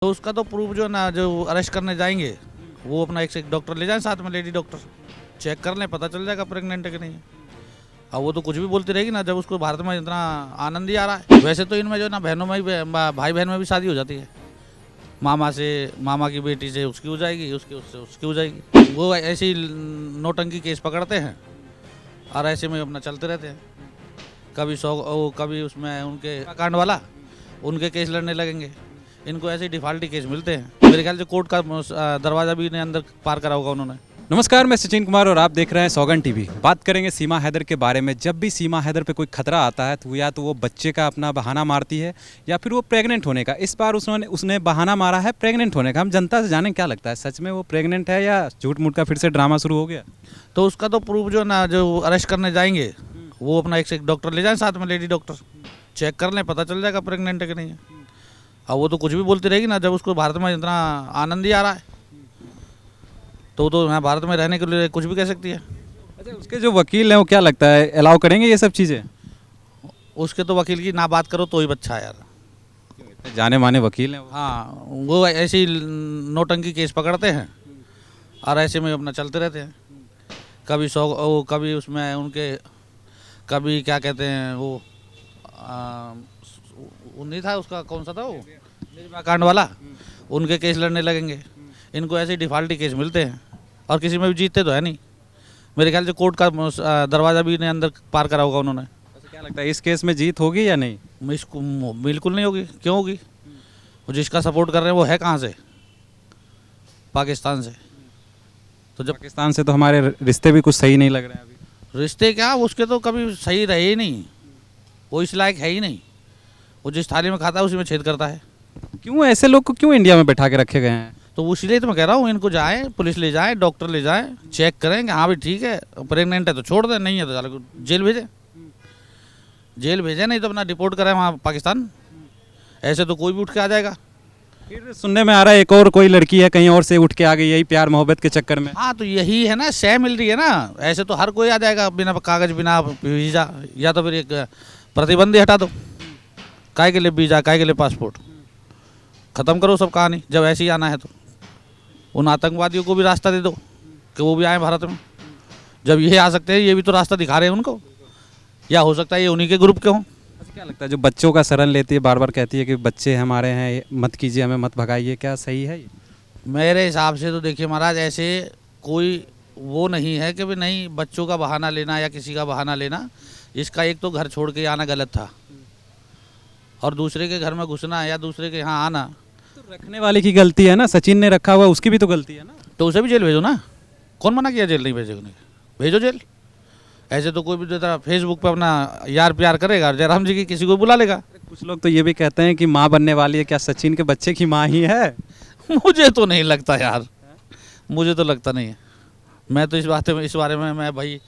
तो उसका तो प्रूफ जो ना जो अरेस्ट करने जाएंगे वो अपना एक से एक डॉक्टर ले जाएं, साथ में लेडी डॉक्टर चेक कर लें, पता चल जाएगा प्रेग्नेंट है कि नहीं है। अब वो तो कुछ भी बोलती रहेगी ना, जब उसको भारत में इतना आनंद ही आ रहा है। वैसे तो इनमें जो ना बहनों में भी, भाई बहन में भी शादी हो जाती है। मामा से, मामा की बेटी से उसकी हो जाएगी, उसकी उससे उसकी हो जाएगी। वो ऐसी नौटंकी केस पकड़ते हैं और ऐसे में अपना चलते रहते हैं। कभी उसमें उनके कांड वाला उनके केस लड़ने लगेंगे। इनको ऐसे डिफाल्टी केस मिलते हैं। मेरे ख्याल से कोर्ट का दरवाजा भी इन्हें अंदर पार करा होगा उन्होंने। नमस्कार, मैं सचिन कुमार और आप देख रहे हैं सौगन टीवी। बात करेंगे सीमा हैदर के बारे में। जब भी सीमा हैदर पे कोई खतरा आता है तो या तो वो बच्चे का अपना बहाना मारती है या फिर वो प्रेग्नेंट होने का। इस बार उसने बहाना मारा है प्रेग्नेंट होने का। हम जनता से जाने क्या लगता है, सच में वो प्रेग्नेंट है या झूठ मूठ का फिर से ड्रामा शुरू हो गया? तो उसका तो प्रूफ जो ना जो अरेस्ट करने जाएंगे वो अपना एक से एक डॉक्टर ले जाएं, साथ में लेडी डॉक्टर चेक कर लें, पता चल जाएगा प्रेग्नेंट है कि नहीं है। अब वो तो कुछ भी बोलती रहेगी ना, जब उसको भारत में इतना आनंद ही आ रहा है तो यहाँ भारत में रहने के लिए कुछ भी कह सकती है। अच्छा, उसके जो वकील हैं वो क्या लगता है अलाउ करेंगे ये सब चीज़ें? उसके तो वकील की ना बात करो तो ही बच्चा है यार। जाने माने वकील हैं वो। हाँ, वो ऐसी नौटंकी केस पकड़ते हैं और ऐसे में अपना चलते रहते हैं। कभी उसमें उनके, कभी क्या कहते हैं वो नहीं था उसका, कौन सा था वो, निर्भया कांड वाला, उनके केस लड़ने लगेंगे। इनको ऐसे डिफाल्टी केस मिलते हैं और किसी में भी जीतते तो है नहीं। मेरे ख्याल से कोर्ट का दरवाजा भी इन्हें अंदर पार करा होगा उन्होंने। क्या लगता है इस केस में जीत होगी या नहीं? इसको बिल्कुल नहीं होगी। क्यों होगी? वो जिसका सपोर्ट कर रहे हैं वो है कहाँ से? पाकिस्तान से। तो जब पाकिस्तान से तो हमारे रिश्ते भी कुछ सही नहीं लग रहे हैं अभी। रिश्ते क्या, उसके तो कभी सही रहे ही नहीं। वो इस लायक है ही नहीं। वो जिस थाली में खाता है उसी में छेद करता है। क्यों ऐसे लोग को क्यों इंडिया में बैठा के रखे गए हैं? तो इसलिए तो मैं कह रहा हूँ, इनको जाए, पुलिस ले जाए, डॉक्टर ले जाए, चेक करें कि हाँ भाई ठीक है, प्रेग्नेंट है तो छोड़ दें, नहीं है तो चलो जेल भेजें। जेल भेजें, नहीं तो अपना डिपोर्ट करें वहाँ पाकिस्तान। ऐसे तो कोई भी उठ के आ जाएगा। फिर सुनने में आ रहा है एक और कोई लड़की है कहीं और से उठ के आ गई, यही प्यार मोहब्बत के चक्कर में। हाँ, तो यही है ना, सह मिल रही है ना। ऐसे तो हर कोई आ जाएगा बिना कागज, बिना वीज़ा, या तो फिर एक प्रतिबंध हटा दो। काय के लिए वीज़ा, काय के लिए पासपोर्ट? ख़त्म करो सब कहानी। जब ऐसे ही आना है तो उन आतंकवादियों को भी रास्ता दे दो कि वो भी आए भारत में। जब ये आ सकते हैं, ये भी तो रास्ता दिखा रहे हैं उनको। या हो सकता है ये उन्हीं के ग्रुप के हों। अच्छा, क्या लगता है जो बच्चों का शरण लेती है, बार बार कहती है कि बच्चे हमारे हैं, ये मत कीजिए, हमें मत भगाइए, क्या सही है ये? मेरे हिसाब से तो देखिए महाराज, ऐसे कोई वो नहीं है कि भाई नहीं, बच्चों का बहाना लेना या किसी का बहाना लेना। इसका एक तो घर छोड़ के आना गलत था, और दूसरे के घर में घुसना या दूसरे के यहाँ आना। तो रखने वाले की गलती है ना, सचिन ने रखा हुआ, उसकी भी तो गलती है ना। तो उसे भी जेल भेजो ना। कौन मना किया जेल नहीं भेजने? भेजो जेल। ऐसे तो कोई भी देता फेसबुक पे अपना यार प्यार करेगा, जयराम जी की किसी को बुला लेगा। कुछ लोग तो ये भी कहते हैं कि माँ बनने वाली है, क्या सचिन के बच्चे की माँ ही है? मुझे तो नहीं लगता यार, मुझे तो लगता नहीं है। मैं तो इस बारे में मैं भाई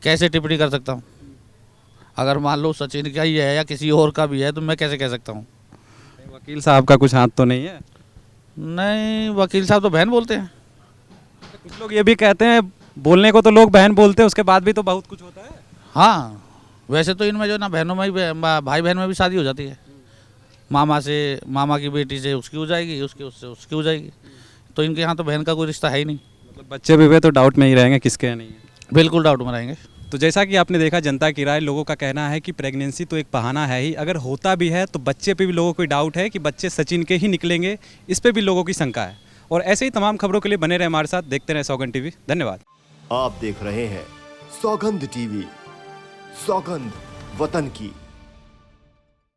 कैसे टिप्पणी कर सकता हूँ? अगर मान लो सचिन का ही है या किसी और का भी है तो मैं कैसे कह सकता हूँ? वकील साहब का कुछ हाथ तो नहीं है? नहीं, वकील साहब तो बहन बोलते हैं। कुछ लोग ये भी कहते हैं, बोलने को तो लोग बहन बोलते हैं, उसके बाद भी तो बहुत कुछ होता है। हाँ, वैसे तो इनमें जो ना बहनों में भी, भाई बहन में भी शादी हो जाती है। मामा से, मामा की बेटी से उसकी हो जाएगी, उसकी उससे उसकी हो जाएगी। तो इनके यहाँ तो बहन का कोई रिश्ता है ही नहीं। मतलब बच्चे भी हुए तो डाउट में ही रहेंगे किसके नहीं है। बिल्कुल डाउट में रहेंगे। तो जैसा कि आपने देखा, जनता की राय, लोगों का कहना है कि प्रेगनेंसी तो एक बहाना है ही, अगर होता भी है तो बच्चे पे भी लोगों को डाउट है कि बच्चे सचिन के ही निकलेंगे, इस पे भी लोगों की शंका है। और ऐसे ही तमाम खबरों के लिए बने रहे हमारे साथ, देखते रहे सौगंध टीवी। धन्यवाद। आप देख रहे हैं सौगंध टीवी, सौगंध वतन की।